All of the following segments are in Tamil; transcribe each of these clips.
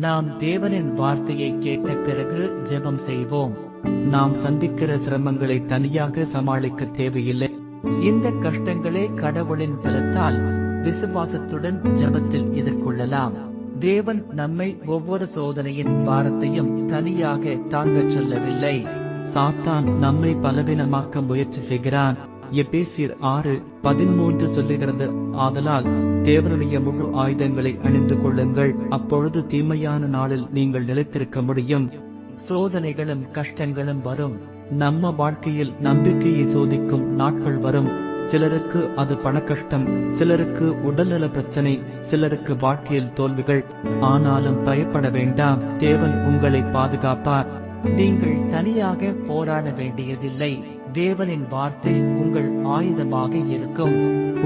நாம் தேவனின் வார்த்தையை கேட்ட பிறகு ஜெபம் செய்வோம். நாம் சந்திக்கிற சிரமங்களை தனியாக சமாளிக்க தேவையில்லை. இந்த கஷ்டங்களே கடவுளின் பலத்தால் விசுவாசத்துடன் ஜெபத்தில் எதிர்கொள்ளலாம். தேவன் நம்மை ஒவ்வொரு சோதனையின் பாரத்தையும் தனியாக தாங்கச் சொல்லவில்லை. சாத்தான் நம்மை பலவீனமாக்க முயற்சி செய்கிறான். எபேசியர் 6:13 சொல்லுகிறது, ஆதலால் தேவனுடைய முழு ஆயுதங்களை அணிந்து கொள்ளுங்கள், அப்பொழுது தீமையான நாளில் நீங்கள் நிலைத்திருக்க முடியும். சோதனைகளும் கஷ்டங்களும் வரும். நம்ம வாழ்க்கையில் நம்பிக்கையை சோதிக்கும் நாட்கள் வரும். சிலருக்கு அது பணக்கஷ்டம், சிலருக்கு உடல்நல பிரச்சனை, சிலருக்கு வாழ்க்கையில் தோல்விகள். ஆனாலும் பயப்பட வேண்டாம், தேவன் உங்களை பாதுகாப்பார். நீங்கள் தனியாக போராட வேண்டியதில்லை. தேவனின் வார்த்தை உங்கள் ஆயுதமாக இருக்கும்.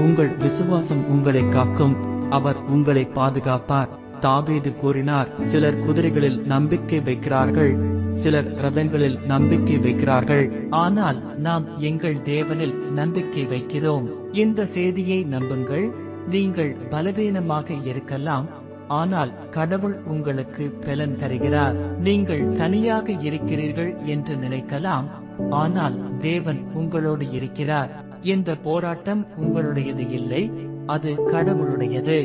உங்கள் விசுவாசம் உங்களை காக்கும். அவர் உங்களை பாதுகாப்பார். தாவீது கூறினார், சிலர் குதிரைகளில் நம்பிக்கை வைக்கிறார்கள், சிலர் ரதங்களில் நம்பிக்கை வைக்கிறார்கள், ஆனால் நாம் எங்கள் தேவனில் நம்பிக்கை வைக்கிறோம். இந்த செய்தியை நம்புங்கள். நீங்கள் பலவீனமாக இருக்கலாம், ஆனால் கடவுள் உங்களுக்கு பலன் தருகிறார். நீங்கள் தனியாக இருக்கிறீர்கள் என்று நினைக்கலாம், ஆனால் தேவன் உங்களோடு இருக்கிறார். இந்த போராட்டம் உங்களுடையது இல்லை, அது கடவுளுடையது.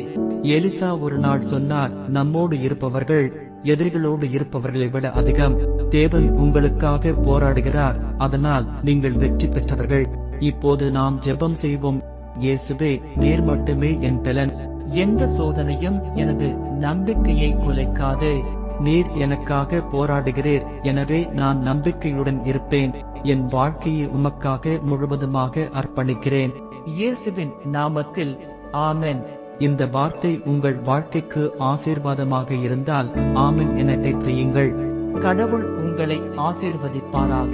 எலிசா ஒரு நாள் சொன்னார், நம்மோடு இருப்பவர்கள் எதிரிகளோடு இருப்பவர்களை விட அதிகம். தேவன் உங்களுக்காக போராடுகிறார், அதனால் நீங்கள் வெற்றி பெற்றவர்கள். இப்போது நாம் ஜெபம் செய்வோம். இயேசுவே, நீர் மட்டுமே என் பலன். எந்த சோதனையும் எனது நம்பிக்கையை குலைக்காது. நீர் எனக்காக போராடுகிறீர், எனவே நான் நம்பிக்கையுடன் இருப்பேன். என் வாழ்க்கையை உமக்காக முழுவதுமாக அர்ப்பணிக்கிறேன். இயேசுவின் நாமத்தில் ஆமென். இந்த வார்த்தை உங்கள் வாழ்க்கைக்கு ஆசீர்வாதமாக இருந்தால் ஆமென் என டைப் செய்யுங்கள். கடவுள் உங்களை ஆசீர்வதிப்பாராக.